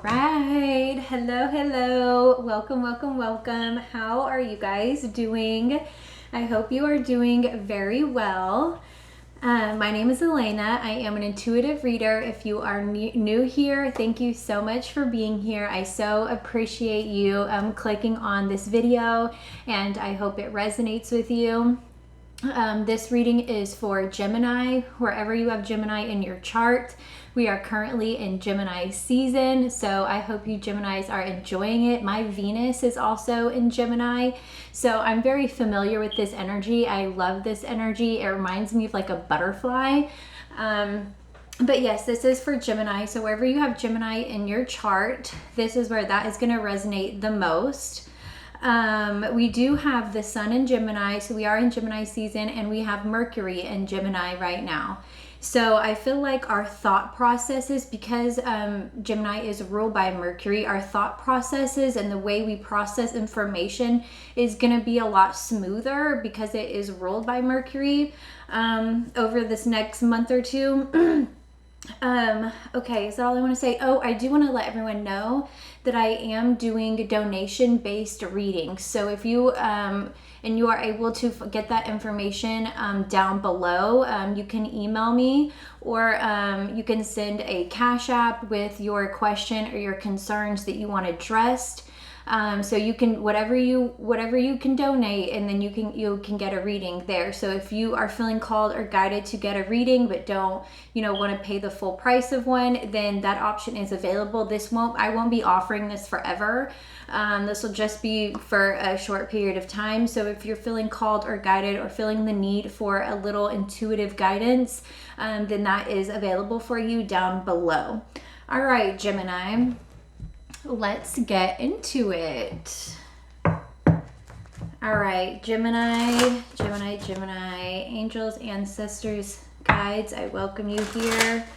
right. Hello. Welcome. How are you guys doing? I hope you are doing very well. My name is Elena. I am an intuitive reader. If you are new here, thank you so much for being here. I so appreciate you clicking on this video, and I hope it resonates with you. This reading is for Gemini, wherever you have Gemini in your chart. We are currently in Gemini season, so I hope you Geminis are enjoying it. My Venus is also in Gemini, so I'm very familiar with this energy. I love this energy. It reminds me of like a butterfly. But yes, this is for Gemini, so wherever you have Gemini in your chart, this is where that is going to resonate the most. We do have the Sun in Gemini, so we are in Gemini season, and we have Mercury in Gemini right now. So I feel like our thought processes, because Gemini is ruled by Mercury, our thought processes and the way we process information is going to be a lot smoother because it is ruled by Mercury over this next month or two. Okay, is that all I want to say? Oh, I do want to let everyone know that I am doing donation-based readings. So if you and you are able to get that information down below, you can email me, or you can send a Cash App with your question or your concerns that you want addressed. So you can whatever you can donate, and then you can get a reading there. So if you are feeling called or guided to get a reading but don't want to pay the full price of one, then that option is available. I won't be offering this forever. This will just be for a short period of time. So if you're feeling called or guided or feeling the need for a little intuitive guidance, then that is available for you down below. All right, Gemini. Let's get into it. All right, Gemini, angels, ancestors, guides, I welcome you here,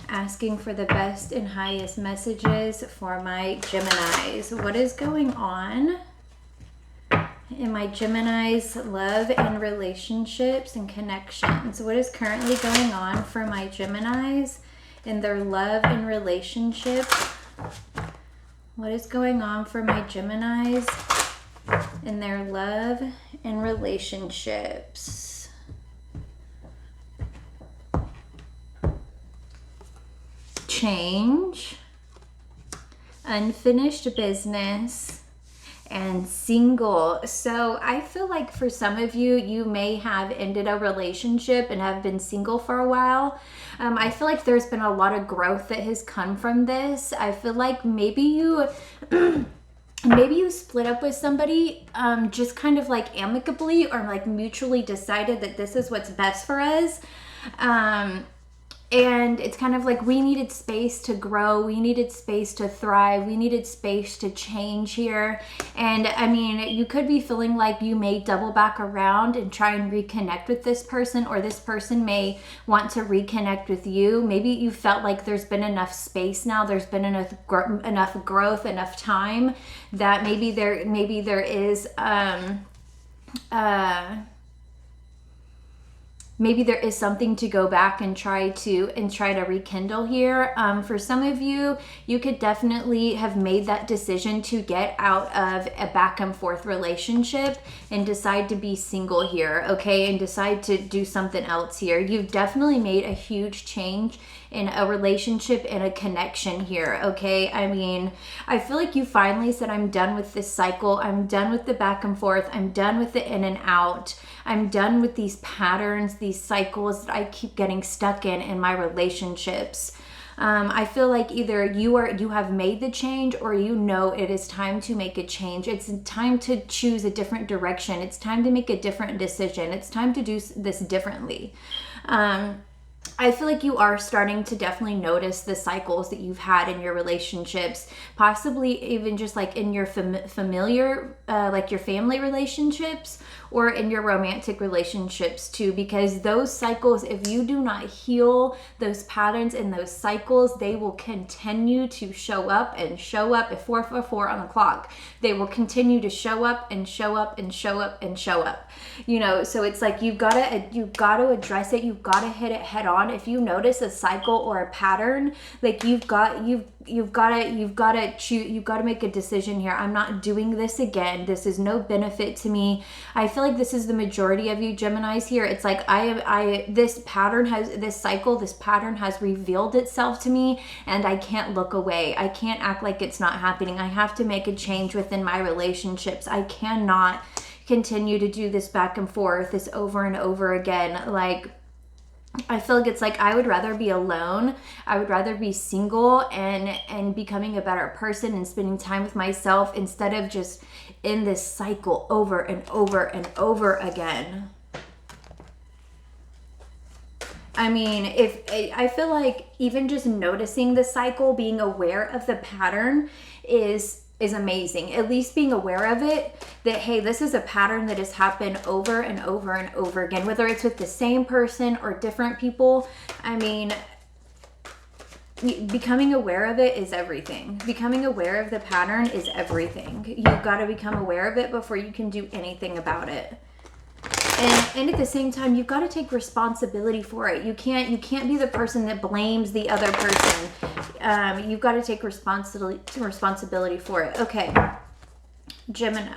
asking for the best and highest messages for my Geminis. What is going on in my Gemini's love and relationships and connections? What is currently going on for my Geminis in their love and relationships? What is going on for my Geminis in their love and relationships? Change, unfinished business, and single. So I feel like for some of you, you may have ended a relationship and have been single for a while. I feel like there's been a lot of growth that has come from this. I feel like maybe you split up with somebody just kind of like amicably, or like mutually decided that this is what's best for us. And it's kind of like we needed space to grow. We needed space to thrive. We needed space to change here. And I mean, you could be feeling like you may double back around and try and reconnect with this person, or this person may want to reconnect with you. Maybe you felt like there's been enough space now. There's been enough growth, enough time that maybe there is maybe there is something to go back and try to rekindle here. For some of you, you could definitely have made that decision to get out of a back and forth relationship and decide to be single here, okay? And decide to do something else here. You've definitely made a huge change in a relationship and a connection here, okay? I mean, I feel like you finally said, I'm done with this cycle. I'm done with the back and forth. I'm done with the in and out. I'm done with these patterns, these cycles that I keep getting stuck in my relationships. I feel like either you have made the change, or it is time to make a change. It's time to choose a different direction. It's time to make a different decision. It's time to do this differently. I feel like you are starting to definitely notice the cycles that you've had in your relationships, possibly even just like in your familiar, like your family relationships, or in your romantic relationships too, because those cycles, if you do not heal those patterns and those cycles, they will continue to show up and show up at 4:44 on the clock. They will continue to show up and show up and show up and show up. So it's like you've got to address it. You've got to hit it head on. if you notice a cycle or a pattern, like you've got to make a decision here. I'm not doing this again. This is no benefit to me. I feel like this is the majority of you Geminis here. It's like this pattern has revealed itself to me, and I can't look away. I can't act like it's not happening. I have to make a change within my relationships. I cannot continue to do this back and forth, this over and over again. Like, I feel like it's like I would rather be alone. I would rather be single and becoming a better person and spending time with myself instead of just in this cycle over and over and over again. I mean, I feel like even just noticing the cycle, being aware of the pattern is amazing. At least being aware of it, that, hey, this is a pattern that has happened over and over and over again, whether it's with the same person or different people. I mean, becoming aware of it is everything. Becoming aware of the pattern is everything. You've got to become aware of it before you can do anything about it. And at the same time, you've got to take responsibility for it. You can't be the person that blames the other person. You've got to take responsibility for it. Okay, Gemini.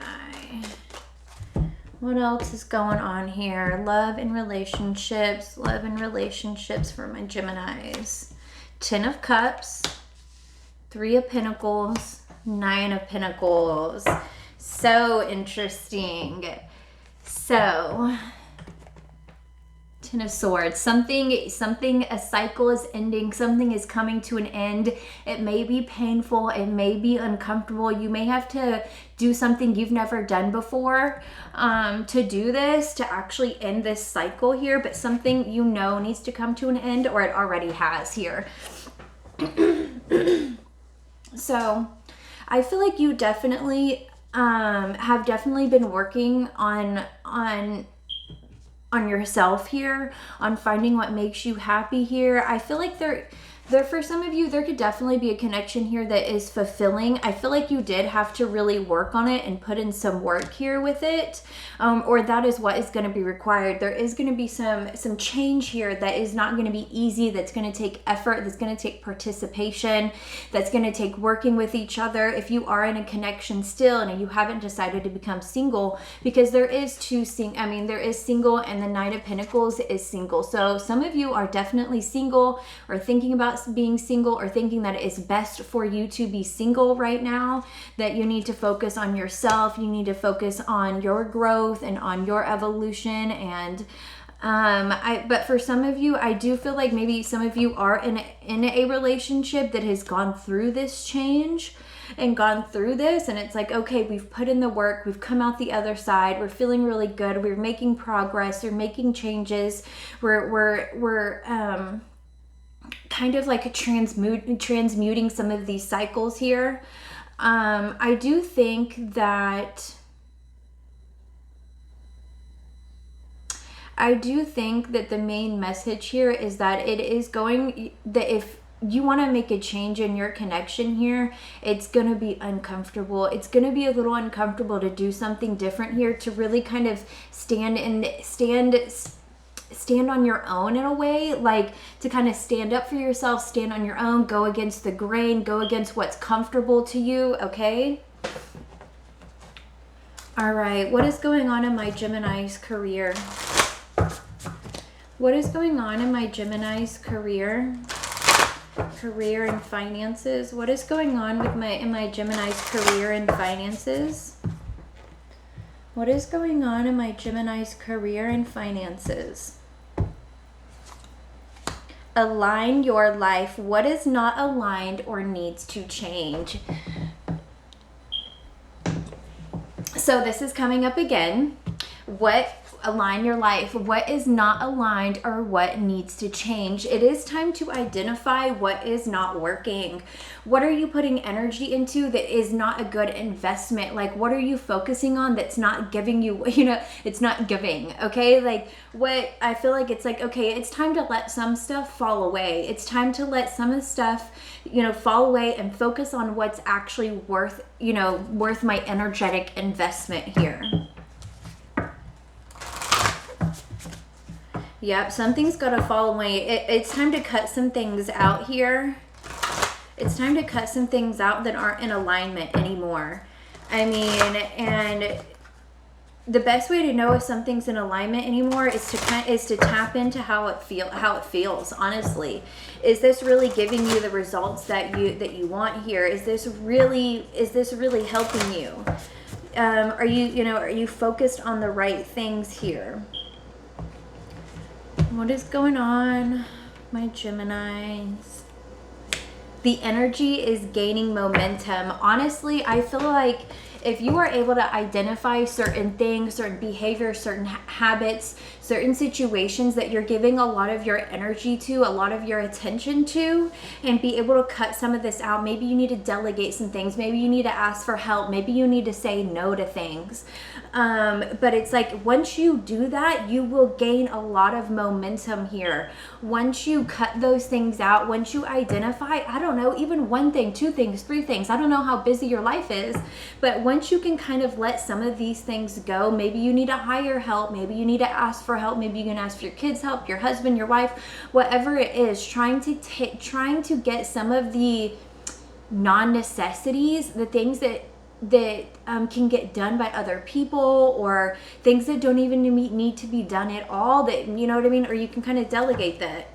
What else is going on here? Love and relationships. Love and relationships for my Geminis. 10 of Cups, 3 of Pentacles, 9 of Pentacles. So interesting. So, 10 of Swords, something, a cycle is ending, something is coming to an end. It may be painful, it may be uncomfortable. You may have to do something you've never done before to do this, to actually end this cycle here, but something you know needs to come to an end, or it already has here. So, I feel like you definitely have definitely been working on yourself here, on finding what makes you happy here. I feel like there for some of you, there could definitely be a connection here that is fulfilling. I feel like you did have to really work on it and put in some work here with it, or that is what is going to be required. There is going to be some change here that is not going to be easy, that's going to take effort, that's going to take participation, that's going to take working with each other. If you are in a connection still and you haven't decided to become single, because there is there is single, and the Knight of Pentacles is single. So some of you are definitely single, or thinking about being single, or thinking that it is best for you to be single right now, that you need to focus on yourself, you need to focus on your growth and on your evolution. And but for some of you, I do feel like maybe some of you are in a relationship that has gone through this change and gone through this, and it's like, okay, we've put in the work, we've come out the other side, we're feeling really good, we're making progress, we're making changes, we're kind of like transmuting some of these cycles here. I do think that the main message here is that if you want to make a change in your connection here, it's going to be uncomfortable. It's going to be a little uncomfortable to do something different here, to really kind of stand on your own in a way, like to kind of stand up for yourself, stand on your own, go against the grain, go against what's comfortable to you, okay? All right, what is going on in my Gemini's career? What is going on in my Gemini's career? Career and finances. What is going on with my Gemini's career and finances? What is going on in my Gemini's career and finances? Align your life. What is not aligned or needs to change? So this is coming up again. Align your life. What is not aligned or what needs to change? It is time to identify what is not working. What are you putting energy into that is not a good investment? Like, what are you focusing on that's not giving you, it's not giving, okay? Like, what I feel like it's like, okay, it's time to let some stuff fall away. It's time to let some of the stuff, fall away and focus on what's actually worth my energetic investment here. Yep, something's got to fall away. It's time to cut some things out here. It's time to cut some things out that aren't in alignment anymore. I mean, and the best way to know if something's in alignment anymore is to tap into how it feels. Honestly, is this really giving you the results that you want here? Is this really helping you? Are you focused on the right things here? What is going on, my Geminis? The energy is gaining momentum. Honestly, I feel like if you are able to identify certain things, certain behaviors, certain habits, certain situations that you're giving a lot of your energy to, a lot of your attention to, and be able to cut some of this out. Maybe you need to delegate some things. Maybe you need to ask for help. Maybe you need to say no to things. But it's like once you do that, you will gain a lot of momentum here. Once you cut those things out, once you identify, I don't know, even one thing, two things, three things. I don't know how busy your life is, but once you can kind of let some of these things go, maybe you need to hire help, maybe you need to ask for help, maybe you can ask for your kids' help, your husband, your wife, whatever it is, trying to get some of the non-necessities, the things that can get done by other people, or things that don't even need to be done at all, that, you know what I mean, or you can kind of delegate that,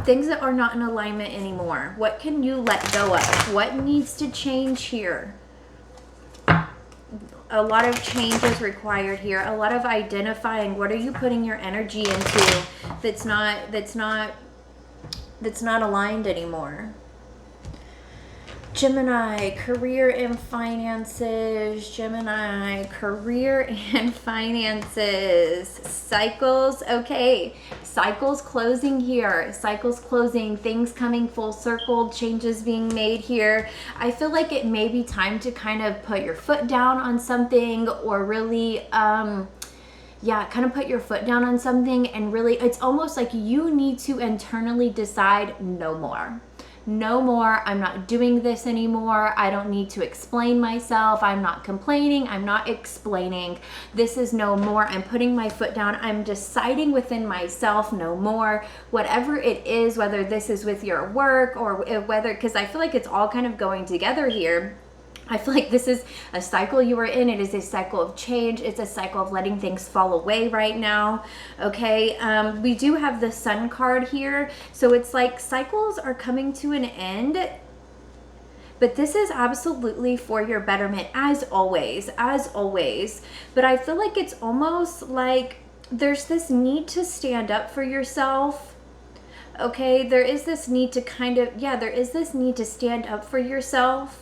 things that are not in alignment anymore. What can you let go of? What needs to change here? A lot of change is required here. A lot of identifying. What are you putting your energy into that's not aligned anymore? Gemini, career and finances. Gemini, career and finances. Cycles, okay. Cycles closing here. Cycles closing, things coming full circle, changes being made here. I feel like it may be time to kind of put your foot down on something, or really, kind of put your foot down on something, and really, it's almost like you need to internally decide no more. No more. I'm not doing this anymore. I don't need to explain myself. I'm not complaining. I'm not explaining. This is no more. I'm putting my foot down. I'm deciding within myself no more. Whatever it is, whether this is with your work or whether, because I feel like it's all kind of going together here. I feel like this is a cycle you are in. It is a cycle of change. It's a cycle of letting things fall away right now. Okay. We do have the Sun card here. So it's like cycles are coming to an end. But this is absolutely for your betterment, as always. But I feel like it's almost like there's this need to stand up for yourself. Okay. There is this need to there is this need to stand up for yourself.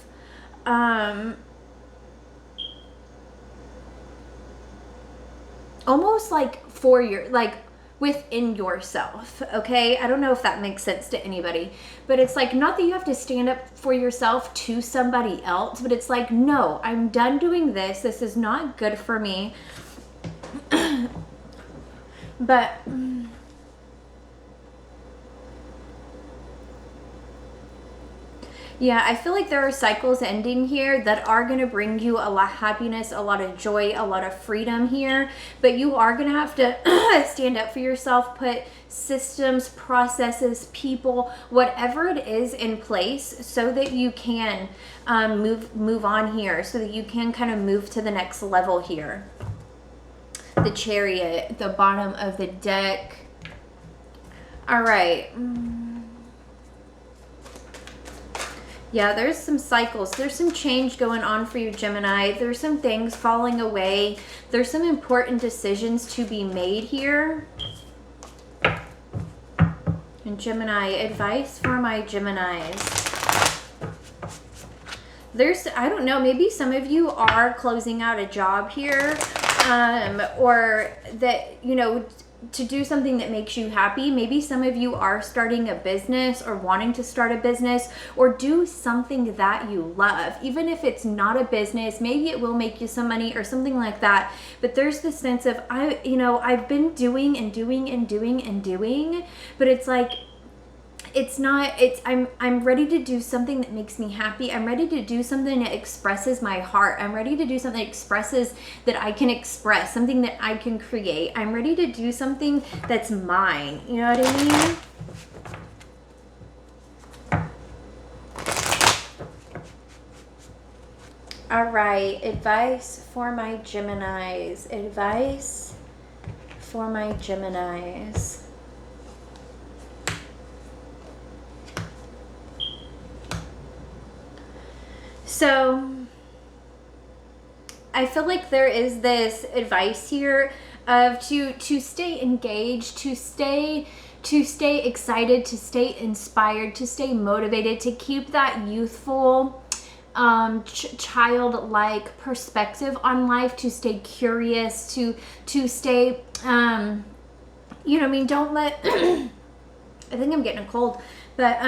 Almost like within yourself. Okay. I don't know if that makes sense to anybody, but it's like, not that you have to stand up for yourself to somebody else, but it's like, no, I'm done doing this. This is not good for me. But yeah, I feel like there are cycles ending here that are going to bring you a lot of happiness, a lot of joy, a lot of freedom here. But you are going to have to stand up for yourself, put systems, processes, people, whatever it is in place so that you can move on here, so that you can kind of move to the next level here. The Chariot, the bottom of the deck. All right. Yeah, there's some cycles. There's some change going on for you, Gemini. There's some things falling away. There's some important decisions to be made here. And Gemini, advice for my Geminis. I don't know, maybe some of you are closing out a job here, or that, to do something that makes you happy. Maybe some of you are starting a business, or wanting to start a business, or do something that you love. Even if it's not a business, maybe it will make you some money or something like that. But there's this sense of, I've been doing and doing and doing and doing, but it's like, I'm ready to do something that makes me happy. I'm ready to do something that expresses my heart. I'm ready to do something that expresses that I can express, something that I can create. I'm ready to do something that's mine. You know what I mean? All right, advice for my Geminis. Advice for my Geminis. So I feel like there is this advice here of to stay engaged, to stay excited, to stay inspired, to stay motivated, to keep that youthful childlike perspective on life, to stay curious, to stay you know what I mean, don't let I think I'm getting a cold, but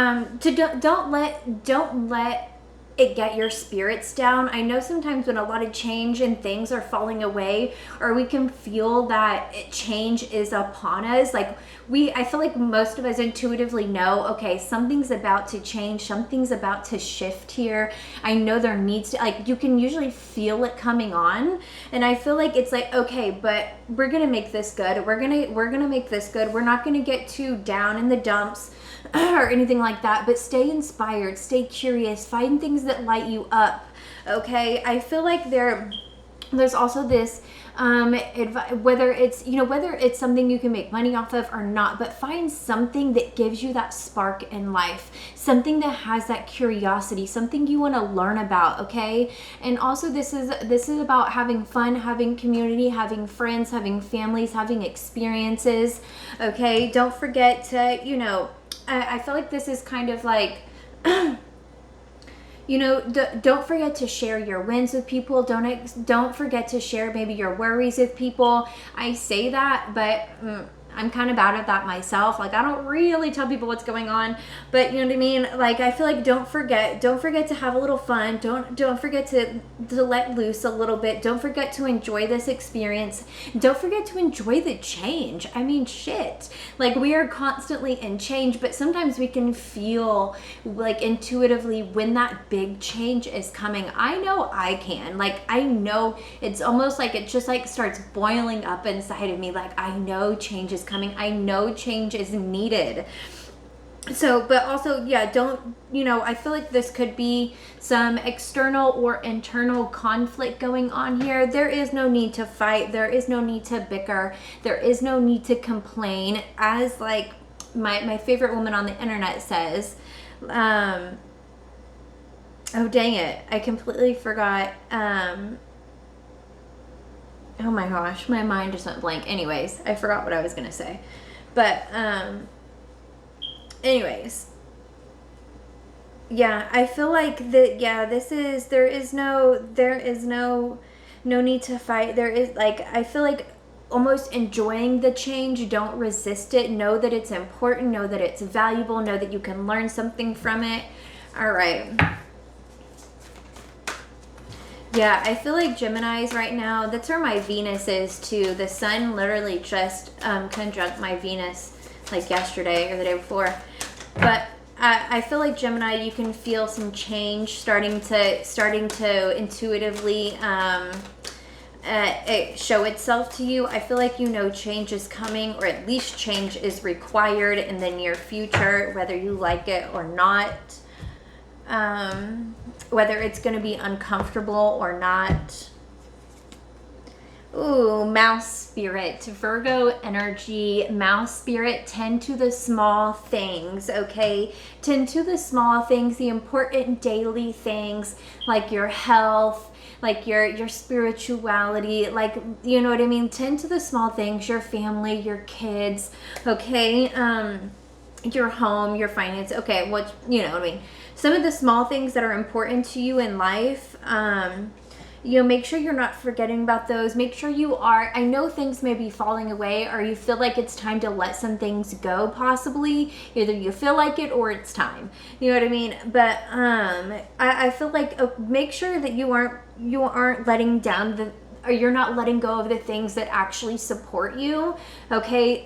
don't let it get your spirits down. I know sometimes when a lot of change and things are falling away, or we can feel that change is upon us, like I feel like most of us intuitively know, okay, something's about to change, something's about to shift here. I know there needs to, like, you can usually feel it coming on, and I feel like it's like, okay, but we're gonna make this good. We're gonna make this good. We're not gonna get too down in the dumps or anything like that, but stay inspired, stay curious, find things that light you up. Okay, I feel like there's also this whether it's something you can make money off of or not, but find something that gives you that spark in life, something that has that curiosity, something you want to learn about. Okay, and also this is about having fun, having community, having friends, having families, having experiences. Okay, don't forget to, I feel like this is kind of like don't forget to share your wins with people. Don't forget to share maybe your worries with people. I say that, but I'm kind of bad at that myself. Like, I don't really tell people what's going on, but you know what I mean? Like, I feel like don't forget to have a little fun. Don't forget to let loose a little bit. Don't forget to enjoy this experience. Don't forget to enjoy the change. I mean, shit. Like, we are constantly in change, but sometimes we can feel like intuitively when that big change is coming. I know I can. Like, I know it's almost like it just like starts boiling up inside of me. Like, I know change is coming. I know change is needed. So, but also, yeah, I feel like this could be some external or internal conflict going on here. There is no need to fight. There is no need to bicker. There is no need to complain. As like my favorite woman on the internet says, oh, dang it. I completely forgot. Oh my gosh, my mind just went blank. Anyways, I forgot what I was going to say. But, anyways. Yeah, I feel like that, yeah, there is no need to fight. There is, like, I feel like almost enjoying the change. Don't resist it. Know that it's important. Know that it's valuable. Know that you can learn something from it. All right. Yeah, I feel like Geminis right now, that's where my Venus is too. The sun literally just conjunct my Venus like yesterday or the day before. But I feel like Gemini, you can feel some change starting to intuitively show itself to you. I feel like change is coming, or at least change is required in the near future, whether you like it or not. Whether it's going to be uncomfortable or not. Ooh, mouse spirit, Virgo energy, mouse spirit, tend to the small things, okay? Tend to the small things, the important daily things, like your health, like your spirituality, like, you know what I mean? Tend to the small things, your family, your kids, okay? Your home, your finance, okay, what, you know what I mean? Some of the small things that are important to you in life, make sure you're not forgetting about those. Make sure I know things may be falling away, or you feel like it's time to let some things go, possibly. Either you feel like it or it's time. You know what I mean? But I feel like make sure that you aren't letting down or you're not letting go of the things that actually support you, okay?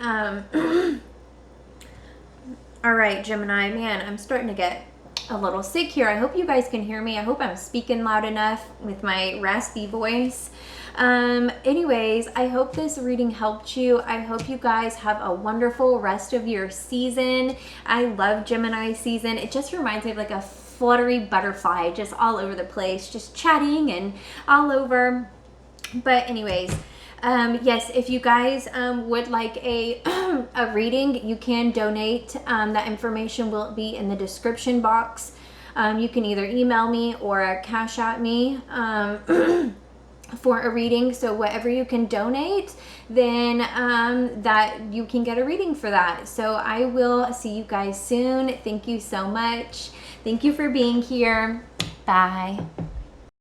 All right, Gemini, man, I'm starting to get a little sick here. I hope you guys can hear me. I hope I'm speaking loud enough with my raspy voice. Anyways, I hope this reading helped you. I hope you guys have a wonderful rest of your season. I love Gemini season. It just reminds me of like a fluttery butterfly just all over the place, just chatting and all over. But anyways, yes, if you guys would like a a reading, you can donate. That information will be in the description box. You can either email me or cash at me for a reading. So whatever you can donate, then that you can get a reading for that. So I will see you guys soon. Thank you so much. Thank you for being here. Bye.